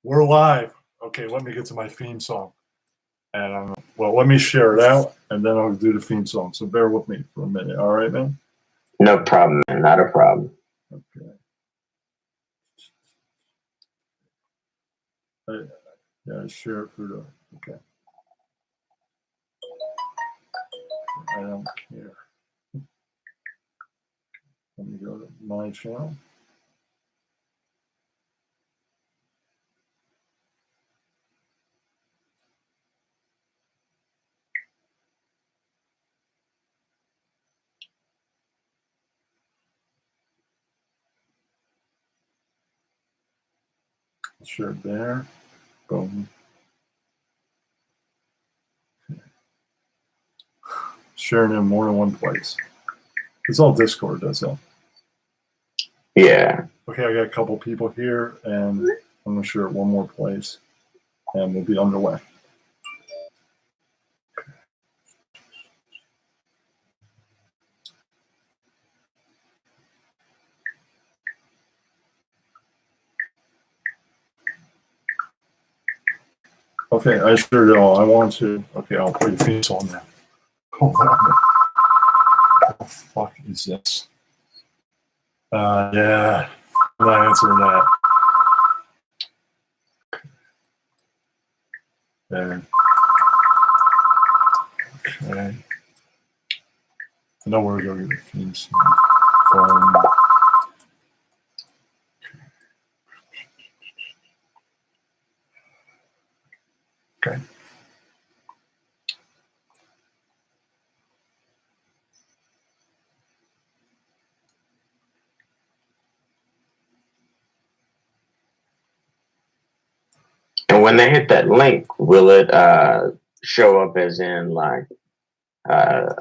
We're live. Okay, let me get to my theme song. And well, let me share it out, and then I'll do the theme song. So bear with me for a minute. All right, man? No problem, man. Not a problem. Okay. Yeah, share it through the. Okay. I don't care. Let me go to my channel. Share it there. Boom. Sharing in more than one place. It's all Discord, does that? Yeah. Okay, I got a couple people here, and I'm gonna share it one more place, and we'll be underway. Okay, I shared it all. I want to. Okay, I'll put your face on there. Hold on. What the fuck is this? Yeah, I'm not answering that. There. Okay. I know where to go get the theme song from. Okay. And when they hit that link, will it show up as in like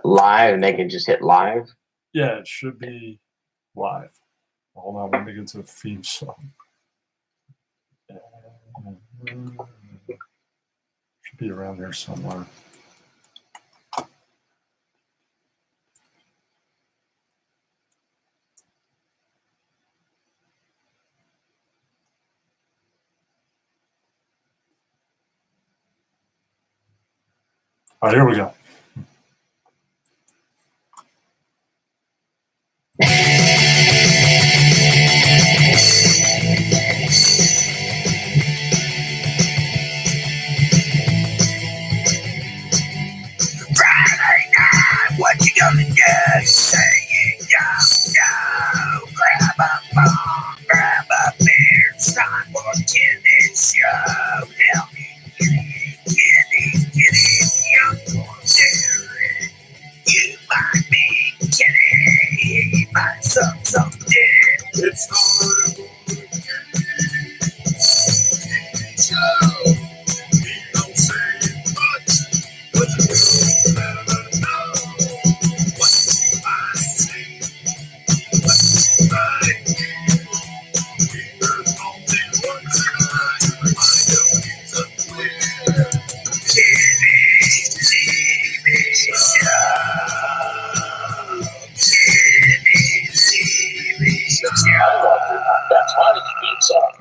live, and they can just hit live? Yeah, it should be live. Hold on, let me get to the theme song. Should be around there somewhere. All right, here we go. Friday night, what you gonna do? Saying yo, grab a phone, grab a beer, it's time for Kenny's show. Help me Kenny's young Darren. You might be Kenny, he might suck some dick. It's time for Kenny's show. He don't say much, but you never know what you might see, what you might hear. There's only one time I know he's unclear. Kenny's TV show. Kenny's TV show. That's why it's being sung.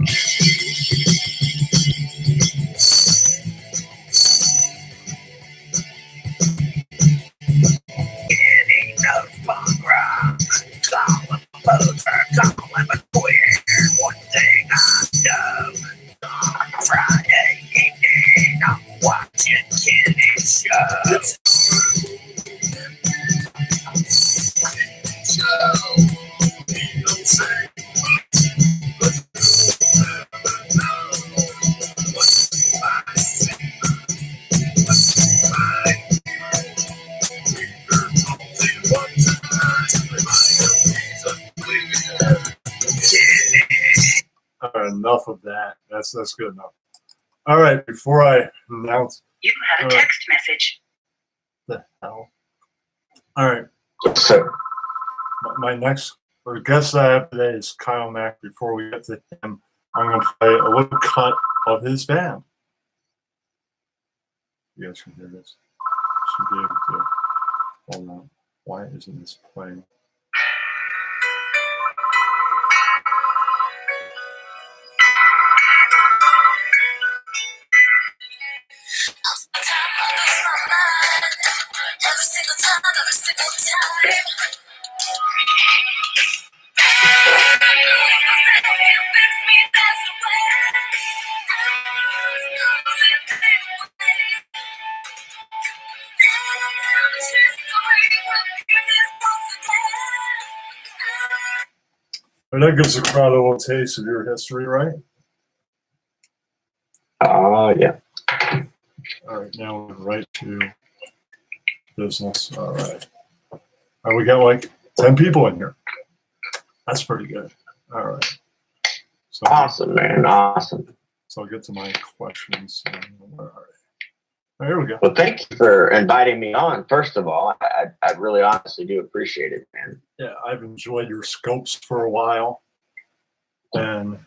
Kenny knows punk rock. Call him a loser, call him a queer. One thing I know, on Friday evening, I'm watching Kenny's show. He don't say much, but you never know what you might see, what you might hear. There's only one time I know he's unclear. Kenny. All right, enough of that. That's good enough. All right, before I announce You have a text message. the hell. All right, So my next guest I have today is Kyle Mack. Before we get to him, I'm going to play a little cut of his band. You guys can hear this. Should be able to. Hold on. Why isn't this playing? And that gives the crowd a little taste of your history, right? Oh, yeah. All right, now we're right to business. All right. All right, we got like 10 people in here. That's pretty good. All right. So, Awesome, man. Awesome. So I'll get to my questions. All right. Here we go. Well, thank you for inviting me on. First of all, I really honestly do appreciate it, man. Yeah, I've enjoyed your scopes for a while. And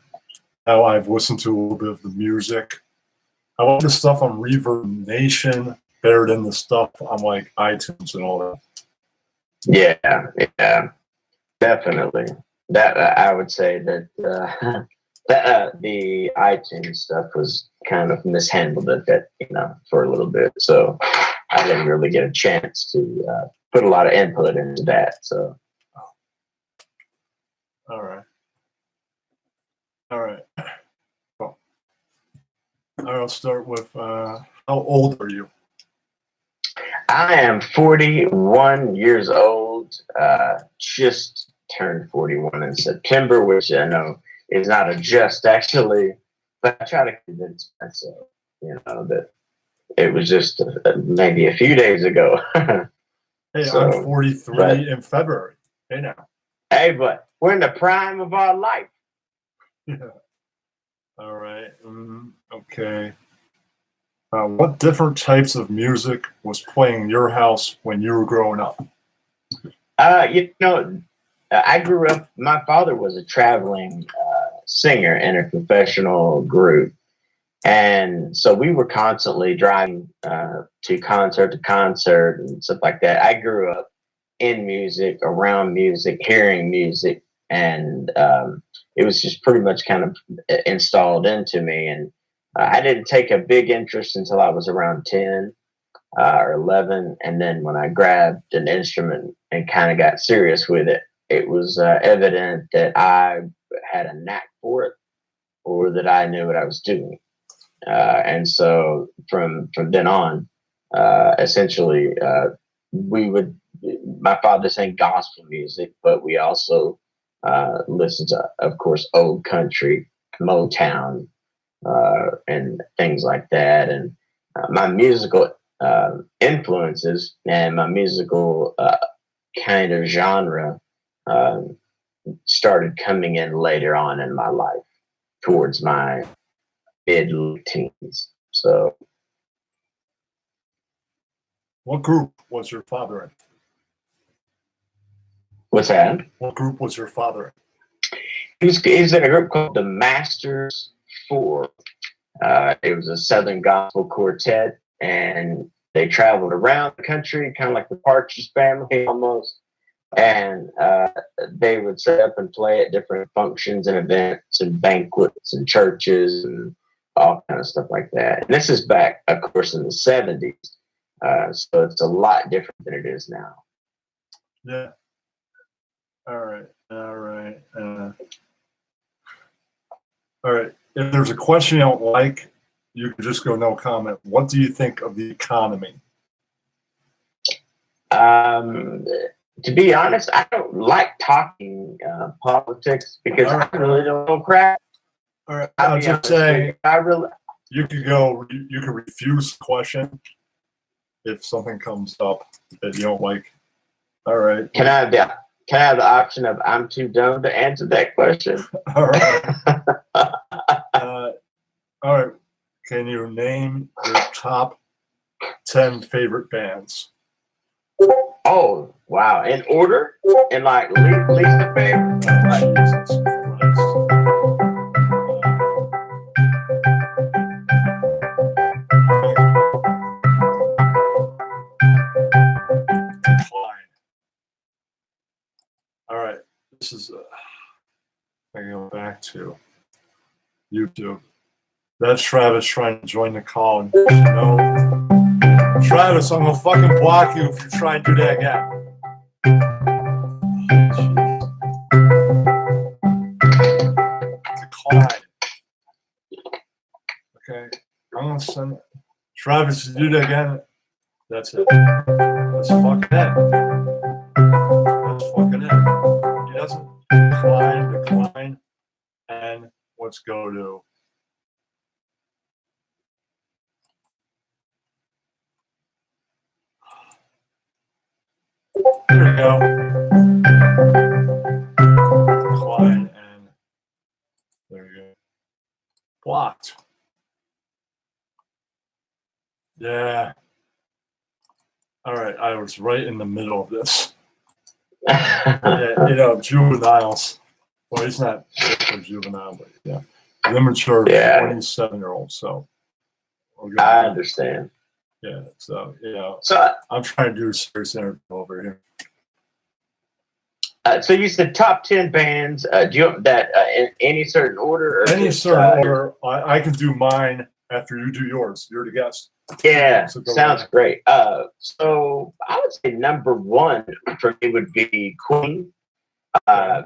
now I've listened to a little bit of the music. I like the stuff on Reverb Nation better than the stuff on like iTunes and all that. Yeah, definitely. That I would say that the iTunes stuff was kind of mishandled a bit, for a little bit. So I didn't really get a chance to put a lot of input into that. So. All right. Cool. All right, I'll start with how old are you? I am 41 years old. Just turned 41 in September, which I know is not a just actually, but I try to convince myself, that it was just maybe a few days ago. Hey, So, I'm 43 in February. Hey now. Hey, but we're in the prime of our life. Yeah. All right. Okay. What different types of music was playing in your house when you were growing up? I grew up, my father was a traveling singer in a professional group. And so we were constantly driving to concert and stuff like that. I grew up in music, around music, hearing music. And it was just pretty much kind of installed into me. And I didn't take a big interest until I was around 10 or 11. And then when I grabbed an instrument and kind of got serious with it, it was evident that I had a knack for it or that I knew what I was doing. And so from then on, essentially, my father sang gospel music, but we also listened to, of course, old country, Motown, and things like that. And my musical influences and my musical kind of genre started coming in later on in my life, towards my mid-teens. So, What group was your father in? what's that? What group was your father He's in a group called the Masters Four. It was a Southern gospel quartet, and they traveled around the country, kind of like the Partridge Family almost. And they would set up and play at different functions and events and banquets and churches and all kind of stuff like that. And this is back, of course, in the 70s. So it's a lot different than it is now. in? Yeah. All right. All right. If there's a question you don't like, you can just go no comment. What do you think of the economy? To be honest, I don't like talking politics because All right. I really don't know crap. All right. I'll I'm be just honest with saying, you. I really. you can refuse the question if something comes up that you don't like. All right. Can I have the option of I'm too dumb to answer that question? All right. All right. Can you name your top 10 favorite bands? Oh, wow. In order? In like least favorite? Jesus Christ. Decline. All right. This is I go back to YouTube. That's Travis trying to join the call. And, Travis, I'm gonna fucking block you if you try and do that again. Decline. Okay, I'm gonna send it. Travis, if you do that again, that's it. That's fucking it. That's fucking it. decline, and let's go to here we go. Decline and there you go. Blocked. Yeah. All right, I was right in the middle of this. Yeah, you know, juveniles. Well, he's not fit for juvenile, but yeah, the immature Yeah. 27-year-old. So I understand. Yeah, so you know, So, I'm trying to do a serious interview over here. so you said top 10 bands. Do you that in any certain order? Or Any just, certain order, I can do mine after you do yours. You're the guest. Yeah, So go sounds ahead. great. So I would say number one for me would be Queen. I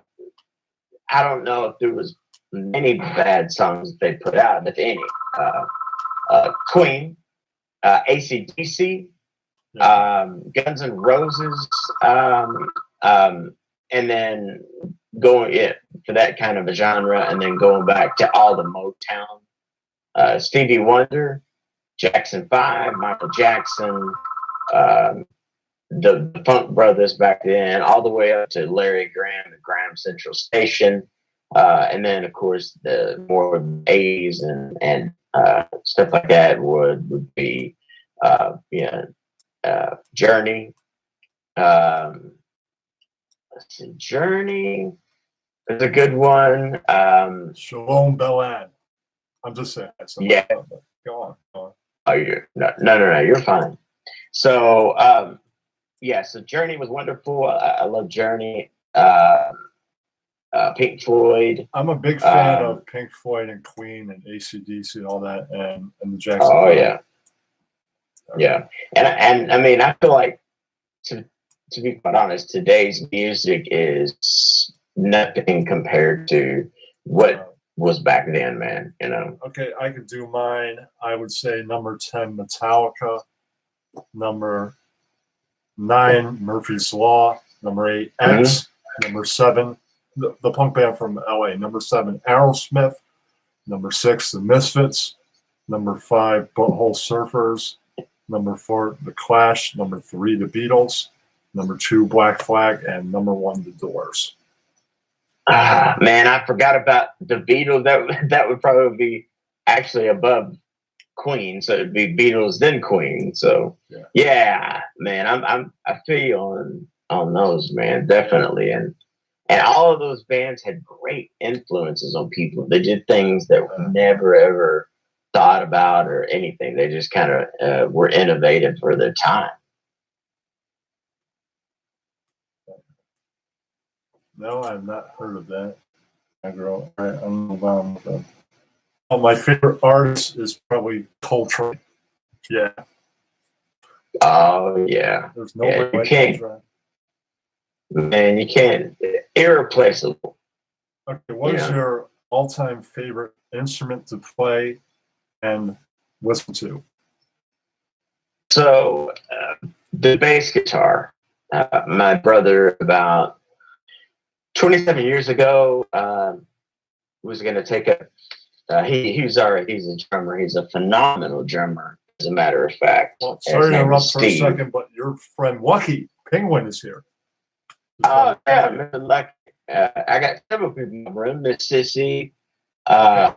don't know if there was many bad songs they put out, if any. Queen, AC/DC, Guns N' Roses, and then going for that kind of a genre, and then going back to all the Motown, Stevie Wonder, Jackson 5, Michael Jackson, the Funk Brothers back then, all the way up to Larry Graham and Graham Central Station, and then of course the more 80s and stuff like that would be Journey. Let's see, Journey is a good one. Shalom Bellad. I'm just saying. Yeah. Go on. Oh, no, you're fine. So, so Journey was wonderful. I love Journey. Pink Floyd. I'm a big fan of Pink Floyd and Queen and AC/DC and all that, and the Jackson. Oh yeah, and I mean, I feel like to be quite honest, today's music is nothing compared to what was back then, man. You know. Okay, I could do mine. I would say number 10, Metallica. Number 9, Murphy's Law. Number 8, X. Number 7, the punk band from LA. Number 7, Aerosmith. Number 6, The Misfits. Number 5, Butthole Surfers. Number 4, The Clash. Number 3, The Beatles. Number 2, Black Flag. And number 1, The Doors. Man, I forgot about the Beatles. That would probably be actually above Queen, so it'd be Beatles then Queen. So yeah man, I feel you on those, man, definitely. And all of those bands had great influences on people. They did things that we never ever thought about or anything. They just kind of were innovative for their time. No, I've not heard of that. I grow. All right, I'm move on with them. Oh, my favorite artist is probably Coltrane. Yeah. Oh yeah. There's nobody like Coltrane. Man, you can't. Irreplaceable. Okay, what is your all-time favorite instrument to play and listen to? So the bass guitar. My brother, about 27 years ago, was going to take he's a drummer. He's a phenomenal drummer, as a matter of fact. Well, sorry to interrupt for a second, but your friend Lucky Penguin is here. Oh yeah, Mr. Lucky. I got several people in my room. Miss Sissy, I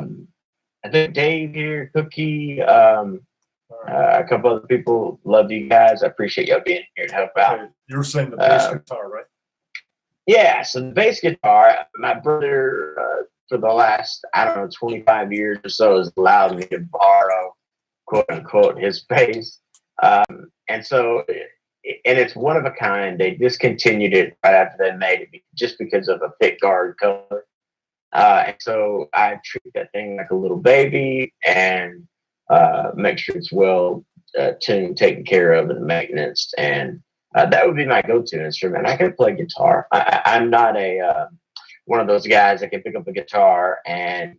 think Dave here, Cookie, a couple other people. Love you guys. I appreciate y'all being here to help out. Okay. You were saying the bass guitar, right? Yeah, so the bass guitar, my brother, for the last, 25 years or so, has allowed me to borrow, quote unquote, his bass. And so, and it's one of a kind. They discontinued it right after they made it just because of a pick guard color. And so I treat that thing like a little baby and make sure it's well tuned, taken care of, and maintenance. And that would be my go-to instrument. I can play guitar. I'm not one of those guys that can pick up a guitar and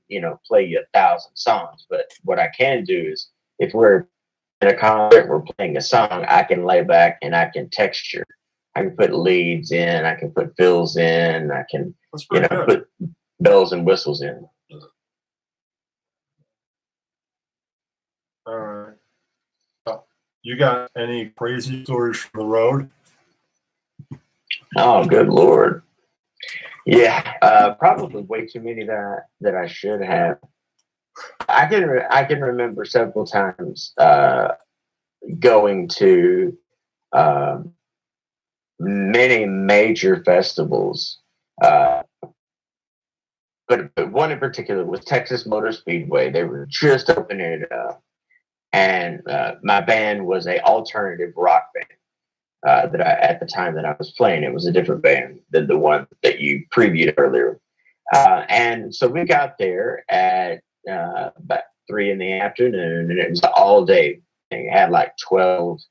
play you 1,000 songs. But what I can do is, if we're in a concert, we're playing a song, I can lay back and I can texture. I can put leads in. I can put fills in. I can That's you pretty know, good. put bells and whistles in. All right. You got any crazy stories from the road? Oh, good Lord. Yeah, probably way too many that I should have. I can remember several times going to many major festivals, but one in particular was Texas Motor Speedway. They were just opening it up, and my band was a alternative rock band. That I, at the time that I was playing, it was a different band than the one that you previewed earlier. And so we got there at about 3 in the afternoon, and it was all day thing. It had like 12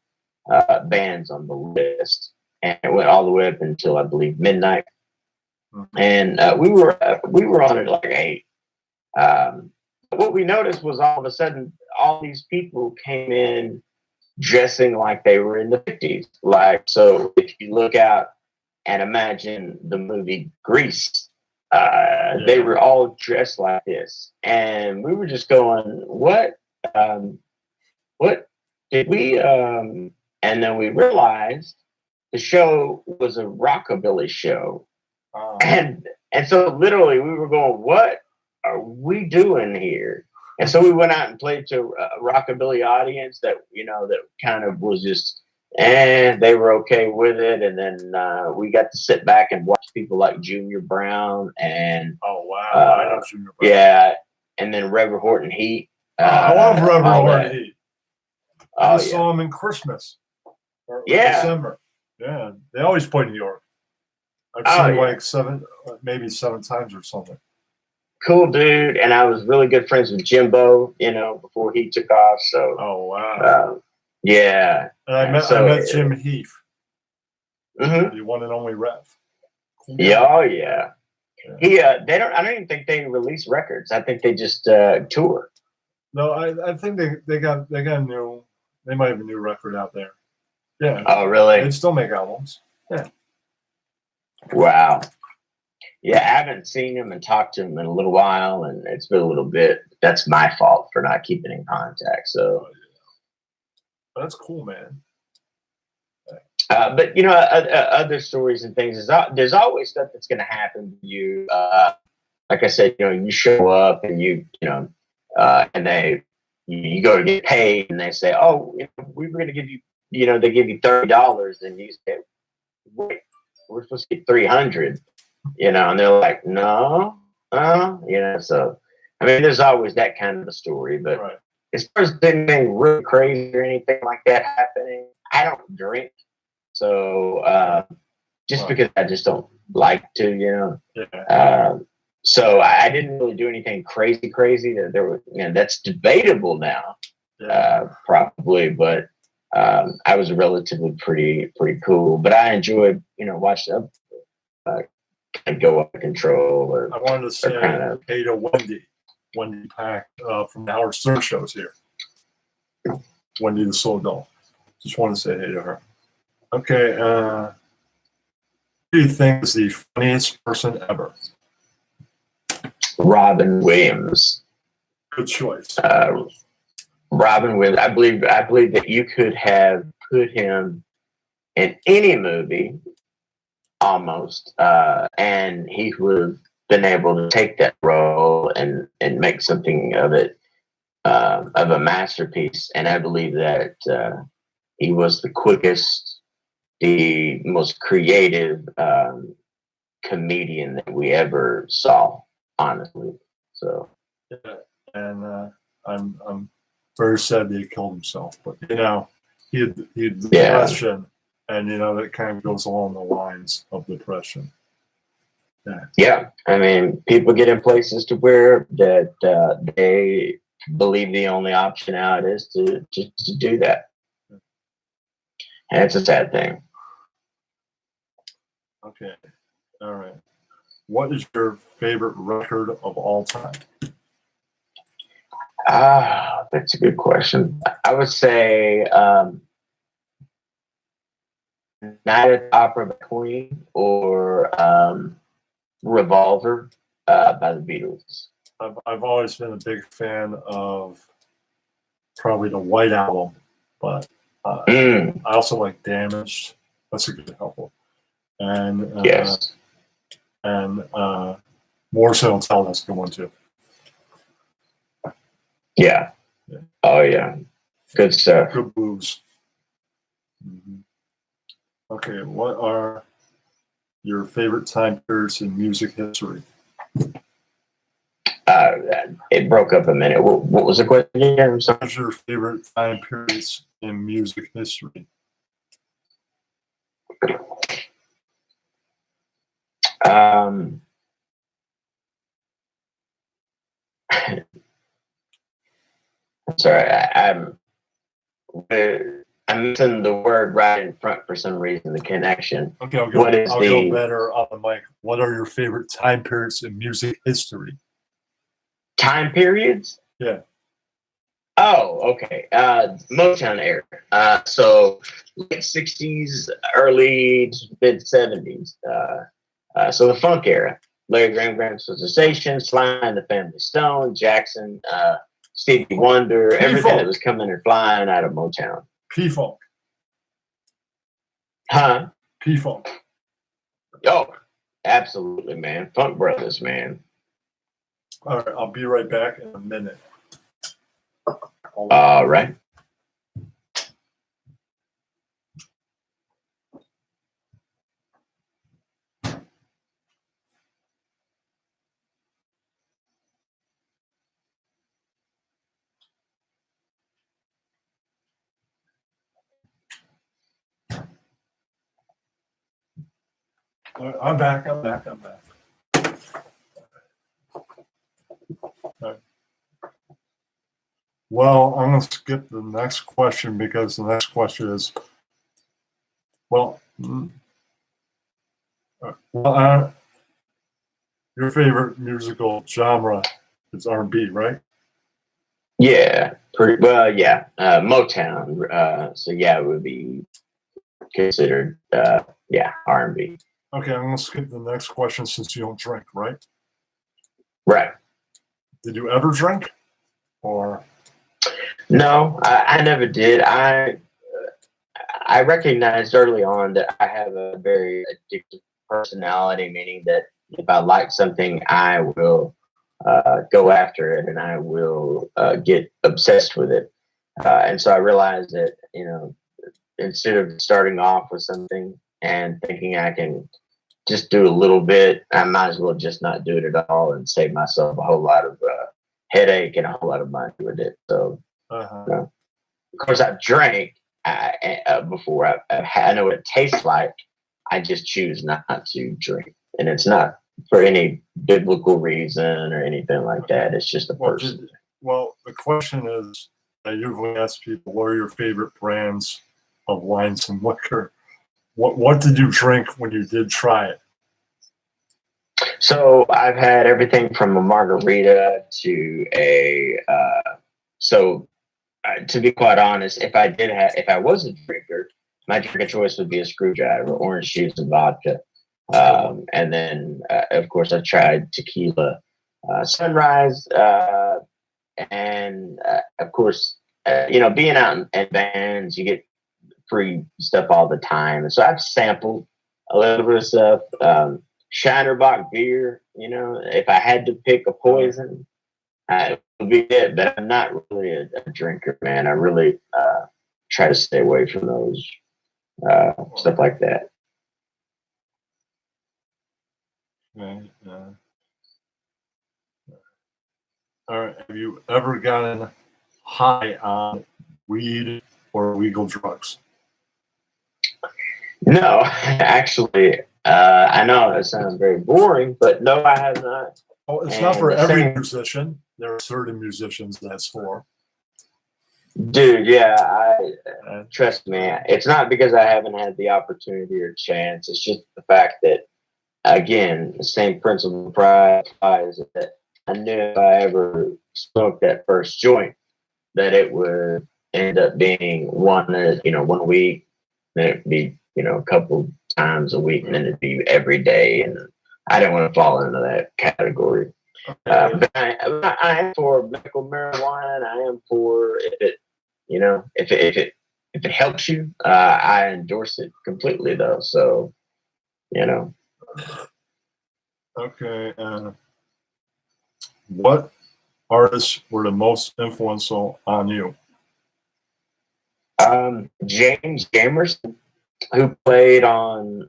bands on the list, and it went all the way up until I believe midnight. And we were on it like 8. What we noticed was all of a sudden all these people came in dressing like they were in the 50s. Like, so if you look out and imagine the movie Grease, they were all dressed like this. And we were just going, what did we, and then we realized the show was a rockabilly show. And so literally we were going, what are we doing here? And so we went out and played to a rockabilly audience that, you know, that kind of was just, they were okay with it. And then we got to sit back and watch people like Junior Brown and Oh wow, I know Junior Brown. Yeah, and then Reverend Horton Heat. I love Reverend Horton Heat. I just saw him in Christmas or Yeah. December. Yeah, they always play New York. I've seen like 7, maybe 7 times or something. Cool dude, and I was really good friends with Jimbo, you know, before he took off. So, oh wow, yeah. And I met Jim Heath, the one and only Rev. Cool. Yeah, oh yeah. He I don't even think they release records. I think they just tour. No, I think they got a new. They might have a new record out there. Yeah. Oh really? They still make albums. Yeah. Wow. Yeah, I haven't seen him and talked to him in a little while, and it's been a little bit. That's my fault for not keeping in contact. So that's cool, man. But you know, other stories and things. There's always stuff that's going to happen to you. Like I said, you know, you show up and you know, and you go to get paid, and they say, "Oh, you know, we were going to give you, you know, they give you $30," and you say, "Wait, we're supposed to get 300." You know, and they're like, no, you know, so, I mean, there's always that kind of a story, but as far as anything really crazy or anything like that happening, I don't drink. So, just because I just don't like to, you know, so I didn't really do anything crazy that there was, you know, that's debatable now, probably, but, I was relatively pretty cool, but I enjoyed, you know, watching go out of control. Or I wanted to say hey to Wendy Pack from the Howard Stern shows here. Wendy the Soul Doll. Just want to say hey to her. Okay, who do you think is the funniest person ever? Robin Williams. Good choice. Robin Williams. I believe that you could have put him in any movie almost, and he would have been able to take that role and make something of it, of a masterpiece. And I believe that he was the quickest, the most creative comedian that we ever saw, honestly. So, and I'm very sad that he killed himself, but you know, he had depression. And, you know, that kind of goes along the lines of depression. Yeah. I mean, people get in places to where that they believe the only option out is to do that. And it's a sad thing. Okay. All right. What is your favorite record of all time? That's a good question. I would say Night at the Opera by Queen, or Revolver by the Beatles. I've always been a big fan of probably the White Album, but I also like Damaged. That's a good album. And Yes. And More So Tell, that's a good one too. Yeah. Yeah. Oh yeah. Good stuff. Good blues. Mm-hmm. Okay, what are your favorite time periods in music history? It broke up a minute. What was the question again? I'm sorry. What are your favorite time periods in music history? I'm sorry. I'm missing the word right in front for some reason. The connection. Okay, I'll What is go better on the mic. What are your favorite time periods in music history? Time periods? Yeah. Oh, okay. Motown era. So late 60s, early to mid 70s. So the funk era. Larry Graham, Graham Sensation, Sly and the Family Stone, Jackson, Stevie Wonder, everything that was coming and flying out of Motown. P-Funk. Huh? P-Funk. Oh, absolutely, man. Funk Brothers, man. All right, I'll be right back in a minute. All right. All right, I'm back. All right. Well, I'm going to skip the next question because the next question is, your favorite musical genre is R&B, right? Yeah, pretty well. Yeah, Motown. So yeah, it would be considered. Yeah, R&B. Okay, I'm going to skip the next question since you don't drink, right? Right. Did you ever drink? Or no, I never did. I recognized early on that I have a very addictive personality, meaning that if I like something, I will go after it and I will get obsessed with it. And so I realized that, instead of starting off with something and thinking I can just do a little bit, I might as well just not do it at all and save myself a whole lot of headache and a whole lot of money with it. So, of course, I've drank before. I know what it tastes like. I just choose not to drink, and it's not for any biblical reason or anything like that. It's just a person. Well, the question is, I usually ask people, what are your favorite brands of wines and liquor? What did you drink when you did try it? So I've had everything from a margarita to a. To be quite honest, if I was a drinker, my drink of choice would be a screwdriver, orange juice, and vodka. And then, of course, I tried tequila, sunrise, and of course, being out in bands, you get free stuff all the time. And so I've sampled a little bit of stuff. Shinerbach beer, if I had to pick a poison, it would be it. But I'm not really a drinker, man. I really try to stay away from those stuff like that. Okay. All right. Have you ever gotten high on weed or illegal drugs? No, actually, I know it sounds very boring, but no, I have not. Oh, it's not for every musician. There are certain musicians that's for. Dude, yeah, trust me. It's not because I haven't had the opportunity or chance. It's just the fact that, again, the same principle of pride applies, that I knew if I ever smoked that first joint, that it would end up being one week, then it'd be, a couple times a week, and then it'd be every day, and I didn't want to fall into that category. Okay. But I am for medical marijuana, and I am for if it, if it helps you, I endorse it completely though. So, Okay. What artists were the most influential on you? James Jamerson, who played on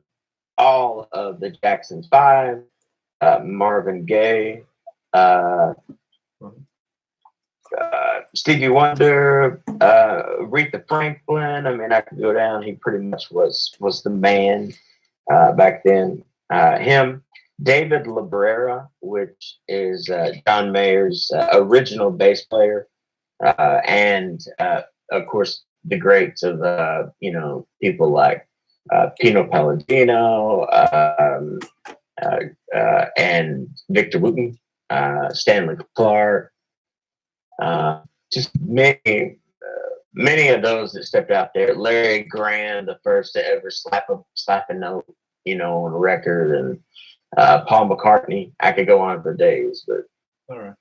all of the Jackson 5, Marvin Gaye, Stevie Wonder, Aretha Franklin. I mean, I could go down. He pretty much was the man back then. Him, David Librera, which is John Mayer's original bass player, and of course the greats of people like Pino Palladino and Victor Wooten, Stanley Clarke. Just many of those that stepped out there. Larry Graham, the first to ever slap a note, on a record, and Paul McCartney. I could go on for days, but All right.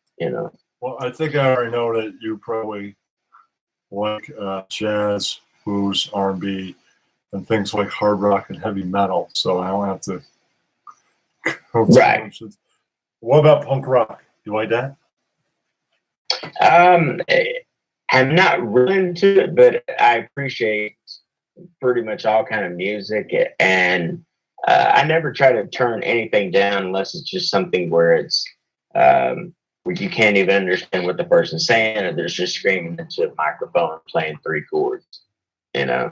Well, I think I already know that you probably like jazz, blues, R&B, and things like hard rock and heavy metal. So I don't have to. Right. What about punk rock? You like that? I'm not really into it, but I appreciate pretty much all kind of music, and I never try to turn anything down unless it's just something where it's where you can't even understand what the person's saying, or they're just screaming into a microphone playing 3 chords, Yeah.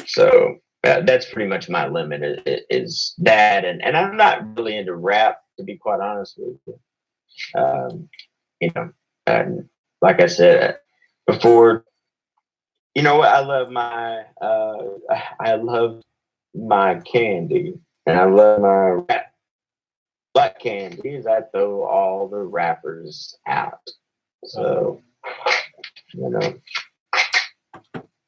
So that's pretty much my limit is that, and I'm not really into rap, to be quite honest with you. And like I said before, what I love my candy, and I love my rap. Black candy is I throw all the rappers out. So,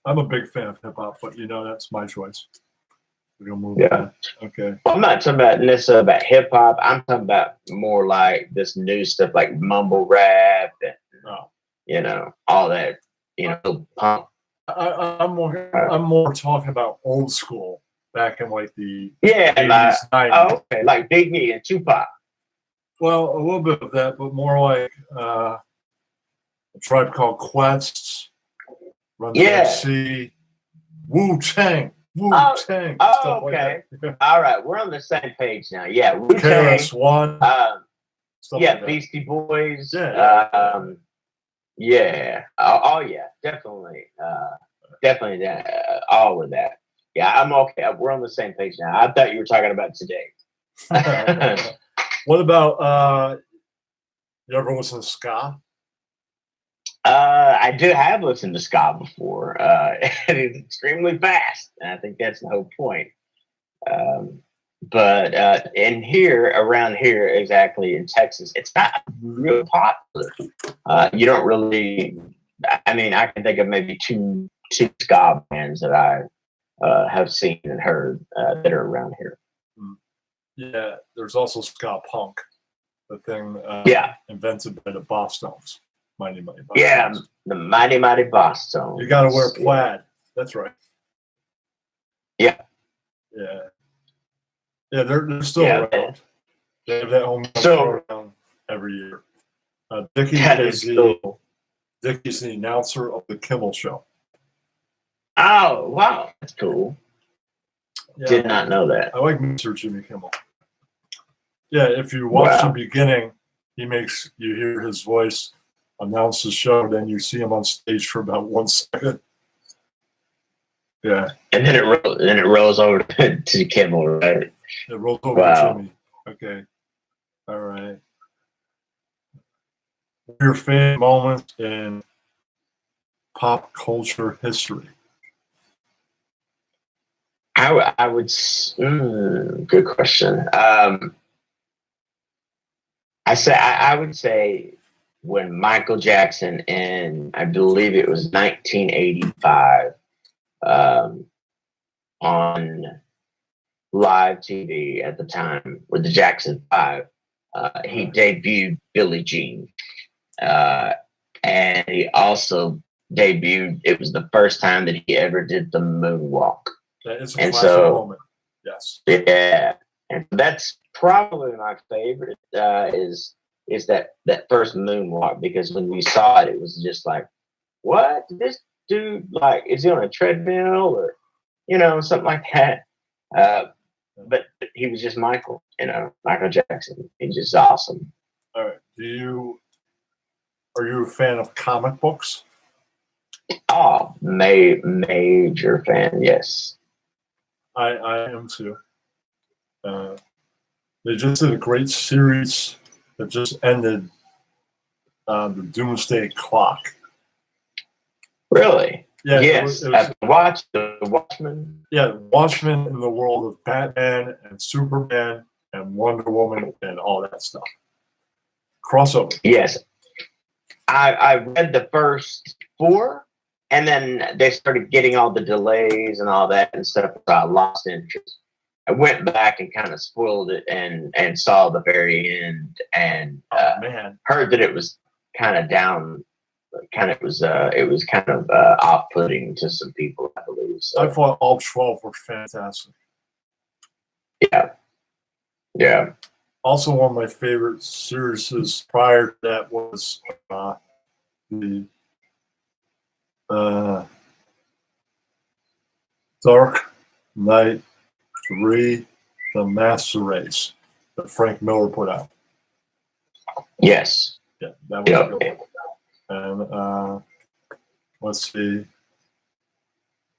I'm a big fan of hip hop, but that's my choice. We're gonna move Yeah. on. Okay. Well, I'm not talking about necessarily about hip hop. I'm talking about more like this new stuff, like mumble rap, and all that. Punk. I'm more talking about old school, back in like the 80s, 90s. Okay, like Biggie and Tupac. Well, a little bit of that, but more like a Tribe Called Quest, Run DMC, Wu-Tang, stuff Okay. like that. All right, we're on the same page now. Yeah, Wu-Tang, KRS-One. yeah, Beastie Boys. Yeah. Yeah. Oh, yeah, definitely. Definitely that. All of that. Yeah, I'm okay. We're on the same page now. I thought you were talking about today. What about you ever listen to ska? I do have listened to ska before. It is extremely fast, and I think that's the whole point. But around here, exactly in Texas, it's not real popular. You don't really. I mean, I can think of maybe two ska bands that I have seen and heard that are around here. Yeah, there's also ska punk, the thing invented by the Bosstones. Mighty Mighty Bosstones. Yeah, the Mighty Mighty Bosstones. You got to wear plaid. That's right. Yeah. Yeah. Yeah, they're still around. They have that home program every year. Dickie's the announcer of the Kimmel Show. Oh, wow. That's cool. Yeah, did not know that. I like Mr. Jimmy Kimmel. Yeah, if you watch the beginning, he makes you hear his voice announce the show, then you see him on stage for about 1 second. Yeah. And then it rolls over to Kimmel, right? It rolls over to Jimmy. Okay. All right. Your favorite moment in pop culture history? I would. Good question. I would say when Michael Jackson in, I believe it was 1985, on live TV at the time with the Jackson 5. He debuted Billie Jean. And he also debuted, it was the first time that he ever did the moonwalk. That is a classic moment. Yes. Yeah. And that's probably my favorite, is that first moonwalk, because when we saw it, it was just like, what? This dude, like, is he on a treadmill or, something like that? But he was just Michael, Michael Jackson. He's just awesome. All right. Are you a fan of comic books? Oh, major fan, yes. I am too. They just did a great series that just ended, the Doomsday Clock. Really? Yeah. Yes. I've watched The Watchmen. Yeah, Watchmen in the world of Batman and Superman and Wonder Woman and all that stuff. Crossover. Yes. I read the first 4, and then they started getting all the delays and all that and stuff. So I lost interest. I went back and kind of spoiled it and saw the very end and heard that it was kind of down. It was kind of off-putting to some people, I believe. So. I thought all 12 were fantastic. Yeah. Also, one of my favorite series prior to that was the Dark Knight 3, The Master Race, that Frank Miller put out. Yes. Yeah, that was a good one. And let's see.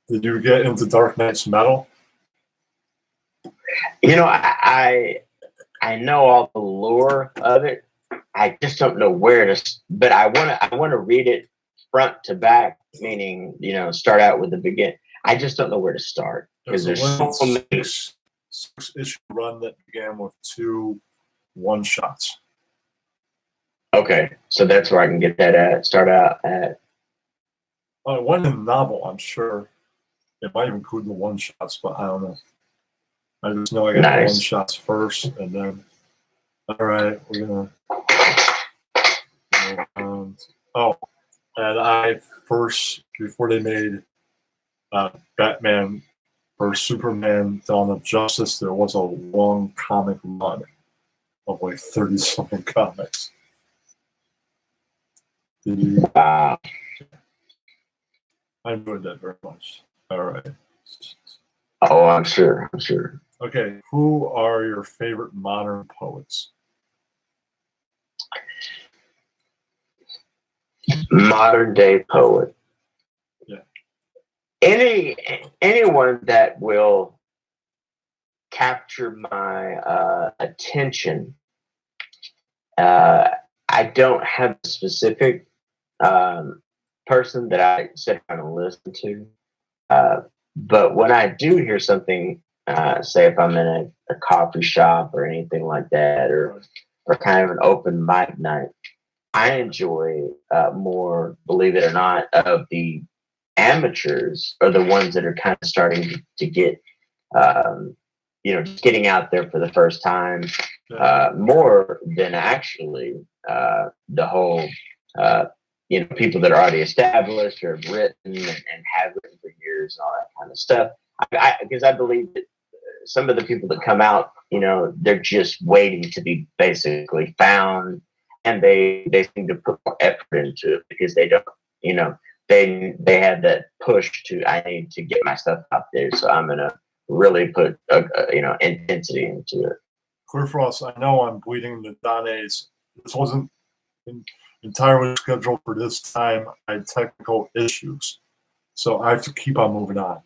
Did you get into Dark Knight's Metal? I know all the lore of it. I just don't know where to. But I want to read it front to back, meaning start out with the begin. I just don't know where to start because there's so many. Six-issue run that began with 2 one-shots. Okay, so that's where I can get that at. Start out at. It went in the novel, I'm sure. It might include the one-shots, but I don't know. I just know I got the one-shots first, and then. All right, we're gonna. And I first, before they made Batman vs Superman: Dawn of Justice, there was a long comic run of like 30-something comics. Wow. I enjoyed that very much. All right. Oh, I'm sure. Okay, who are your favorite modern poets? Modern day poet. Yeah. Anyone that will capture my attention. I don't have a specific person that I sit down and listen to. But when I do hear something, say if I'm in a coffee shop or anything like that, or kind of an open mic night, I enjoy more, believe it or not, of the amateurs or the ones that are kind of starting to get, just getting out there for the first time, more than actually the whole, people that are already established or have written and have written for years and all that kind of stuff. Because I believe that some of the people that come out, they're just waiting to be basically found, and they seem to put more effort into it because they don't, they have that push to, I need to get my stuff out there, so I'm gonna really put intensity into it. Clear Frost, I know I'm bleeding the Donnays. This wasn't entirely scheduled for this time. I had technical issues, so I have to keep on moving on.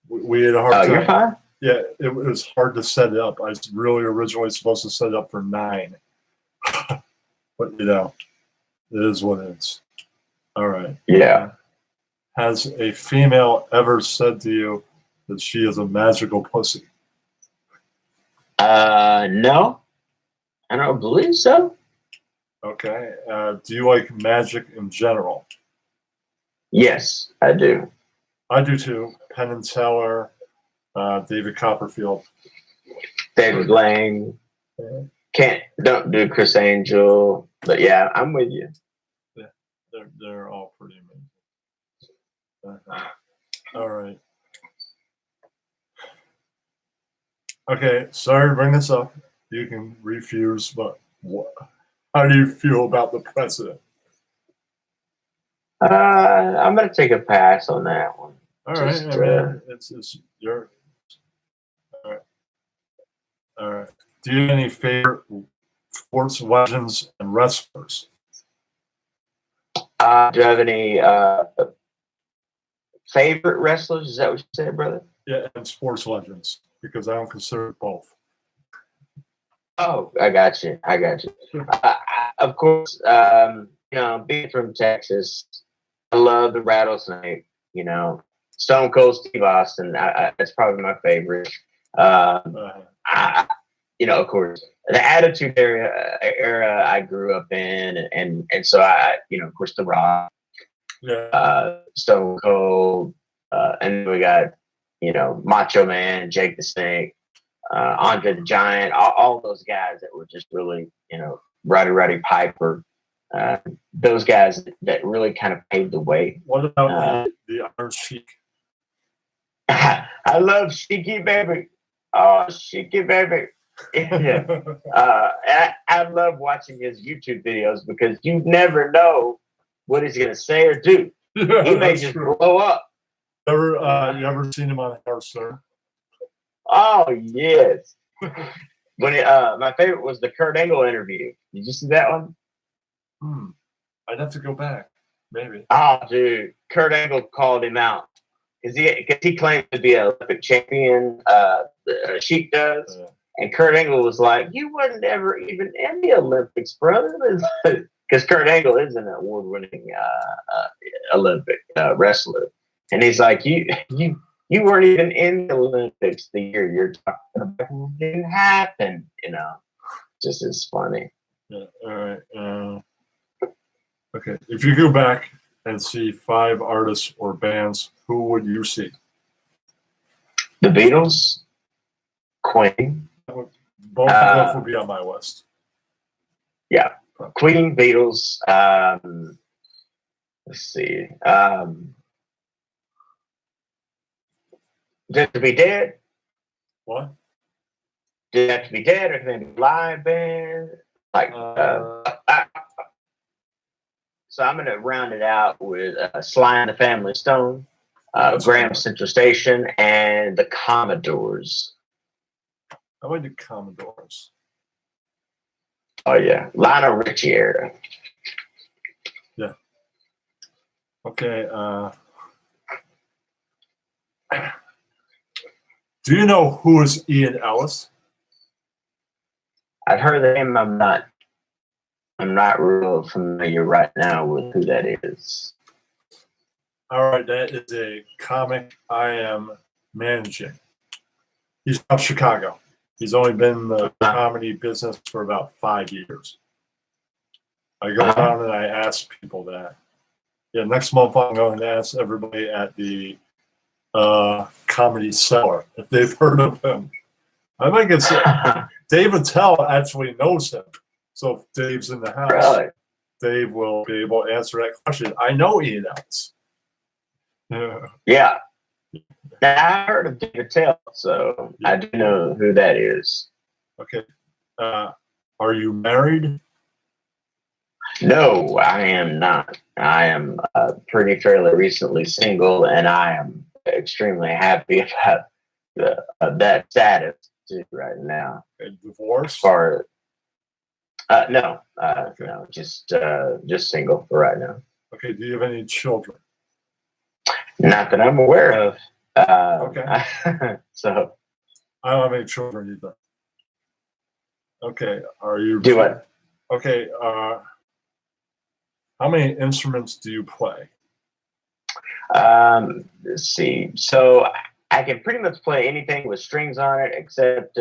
We had a hard time. You're fine. Yeah, it was hard to set it up. I was really originally supposed to set it up for 9. But, it is what it is. All right. Yeah. Has a female ever said to you that she is a magical pussy? No. I don't believe so. Okay. Do you like magic in general? Yes, I do. I do too. Penn and Teller, David Copperfield. David Lang. Don't do Chris Angel. But yeah, I'm with you. They're all pretty amazing. All right. Okay, sorry to bring this up. You can refuse, but how do you feel about the president? I'm gonna take a pass on that one. All right, Just, I mean, it's your. All right. Do you have any favorite sports legends and wrestlers? Do you have any favorite wrestlers? Is that what you said, brother? Yeah, and sports legends, because I don't consider both. Oh, I got you. Of course, being from Texas, I love the Rattlesnake. Stone Cold Steve Austin. That's probably my favorite. Of course, the Attitude era I grew up in, and so of course, The Rock, Stone Cold, and then we got, Macho Man, Jake the Snake, Andre the Giant, all those guys that were just really, Roddy Piper, those guys that really kind of paved the way. What about the Iron Sheik? I love Sheiky Baby. Oh, Sheiky Baby. Yeah. I love watching his YouTube videos because you never know what he's going to say or do. Yeah, He may just blow up. You ever seen him on Howard Stern? Oh, yes. My favorite was the Kurt Angle interview. Did you see that one? I'd have to go back, maybe. Oh, dude. Kurt Angle called him out because he claimed to be an Olympic champion. Sheik does. And Kurt Angle was like, "You wasn't ever even in the Olympics, brother." Because Kurt Angle is an award-winning Olympic wrestler. And he's like, you weren't even in the Olympics the year you're talking about. It didn't happen, Just as funny. Yeah, all right. Okay, if you go back and see 5 artists or bands, who would you see? The Beatles, Queen. Both of them would be on my list. Yeah, Queen, Beatles. Let's see. Did it have to be dead? What? Did it have to be dead, or can it be live band? So I'm gonna round it out with Sly and the Family Stone, Graham Central Station, and the Commodores. I went to Commodores. Oh yeah, Lionel Richie era. Yeah. Okay. Do you know who is Ian Ellis? I've heard the name. I'm not real familiar right now with who that is. All right, that is a comic I am managing. He's from Chicago. He's only been in the comedy business for about 5 years. I go around and I ask people that. Yeah, next month I'm going to ask everybody at the Comedy Cellar if they've heard of him. I might get Dave Attell actually knows him. So if Dave's in the house, really? Dave will be able to answer that question. I know Ian Ellis. Yeah. Now, I heard of Dave Attell, so I do know who that is. Okay. Are you married? No, I am not. I am pretty fairly recently single, and I am extremely happy about that status right now. Divorced? No, just single for right now. Okay. Do you have any children? Not that I'm aware of. Okay. So I don't have any children either. Okay. Are you? Do what? Okay. How many instruments do you play? Let's see. So I can pretty much play anything with strings on it, except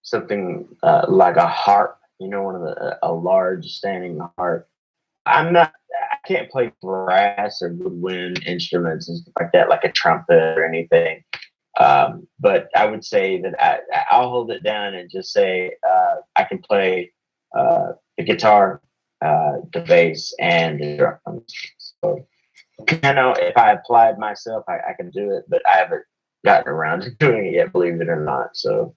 something like a harp. One of a large standing harp. I'm not. I can't play brass or woodwind instruments and stuff like that, like a trumpet or anything. But I would say that I'll hold it down and just say I can play the guitar, the bass, and the drums. So piano, if I applied myself, I can do it, but I haven't gotten around to doing it yet, believe it or not. So,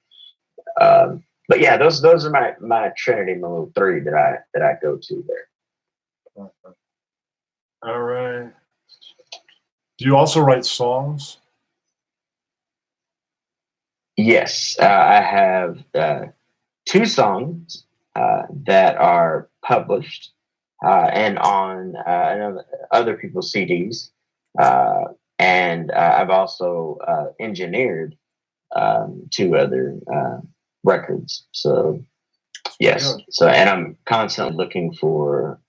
but yeah, those are my Trinity Mode 3 that I go to there. All right. Do you also write songs? Yes, I have 2 songs that are published and on other people's CDs, and I've also engineered 2 other records. So yes, so and I'm constantly looking for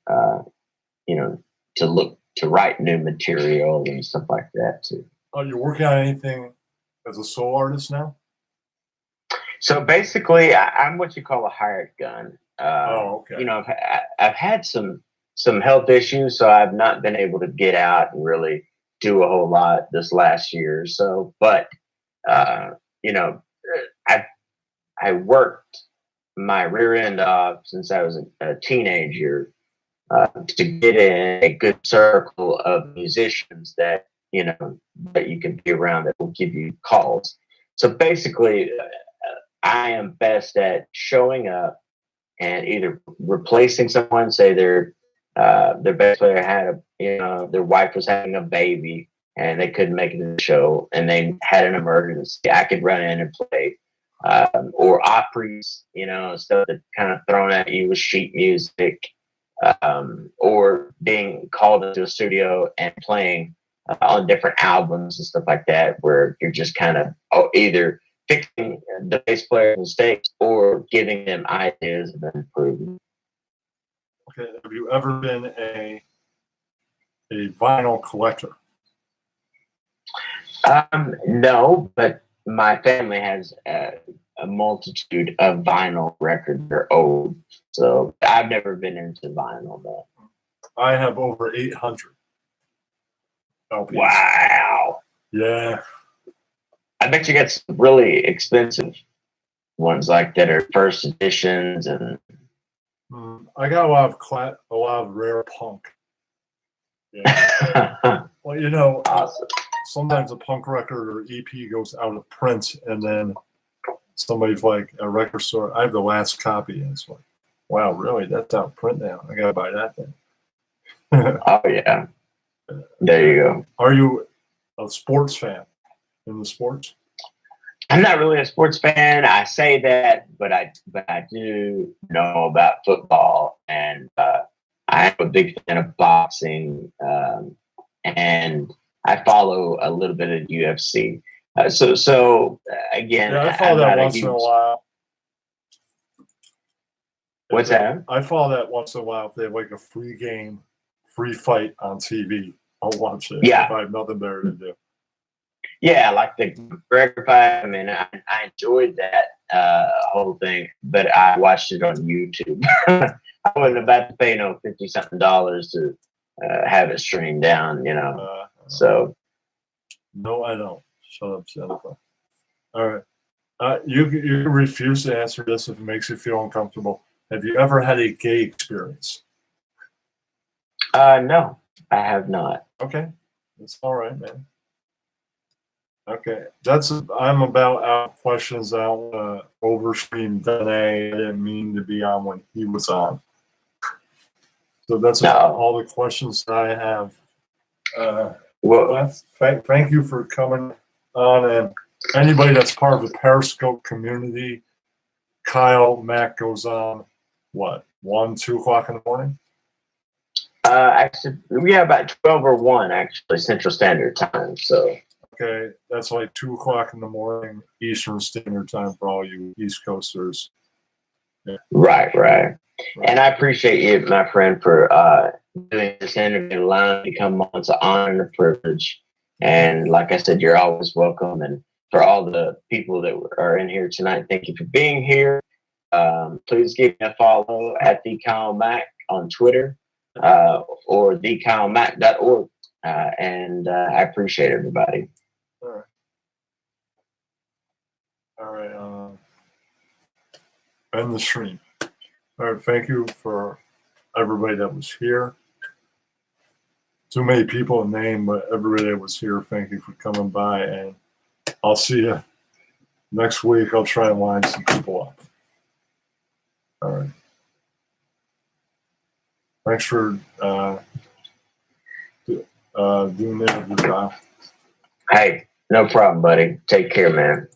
to write new material and stuff like that too. Are you working on anything as a solo artist now? So basically, I'm what you call a hired gun. Okay. You know, I've had some health issues, so I've not been able to get out and really do a whole lot this last year or so. But you know, I worked my rear end off since I was a teenager to get in a good circle of musicians that you can be around that will give you calls. So basically, I am best at showing up and either replacing someone, say their bass player had their wife was having a baby and they couldn't make it to the show and they had an emergency. I could run in and play, or operas, stuff that's kind of thrown at you with sheet music, or being called into a studio and playing on different albums and stuff like that, where you're just kind of either fixing the bass player's mistakes or giving them ideas of improvement. Okay. Have you ever been a vinyl collector? No, but my family has a multitude of vinyl records. They're old, so I've never been into vinyl though. I have over 800 LPs. Wow. Yeah. I bet you get some really expensive ones like that are first editions and. I got a lot of rare punk. Yeah. Well, awesome. Sometimes a punk record or EP goes out of print, and then somebody's like a record store. I have the last copy, and it's like, wow, really? That's out of print now. I gotta buy that thing. Oh yeah. There you go. Are you a sports fan? In the sports? I'm not really a sports fan. I say that, but I do know about football, and I'm a big fan of boxing, and I follow a little bit of UFC. So again, yeah, I follow that once in a while. What's that? I follow that once in a while. If they have like a free game, free fight on TV, I'll watch it. Yeah. If I have nothing better to do. Yeah, like the McGregor fight. I mean, I enjoyed that whole thing, but I watched it on YouTube. I wasn't about to pay no $50-something to have it streamed down, So. No, I don't. Shut up, Jennifer. All right. You refuse to answer this if it makes you feel uncomfortable. Have you ever had a gay experience? No, I have not. Okay. That's all right, man. Okay. I'm about out of questions. I don't want to overstream Danae. I didn't mean to be on when he was on. So that's all the questions that I have. Well, thank you for coming on. And anybody that's part of the Periscope community, Kyle Mack goes on, 2 o'clock in the morning? Actually, we have about 12 or 1, actually, Central Standard Time. So. Okay, that's like 2 o'clock in the morning Eastern Standard Time for all you East Coasters. Yeah. Right. And I appreciate you, my friend, for doing this interview, allowing me to come on. It's an honor and a privilege. And like I said, you're always welcome. And for all the people that are in here tonight, thank you for being here. Please give me a follow at the Kyle Mack on Twitter. or thekyleMack.org. And I appreciate everybody. All right. All right. End the stream. All right. Thank you for everybody that was here. Too many people to name, but everybody that was here, thank you for coming by. And I'll see you next week. I'll try and line some people up. All right. Thanks for doing the interview, Kyle. Hey, no problem, buddy. Take care, man.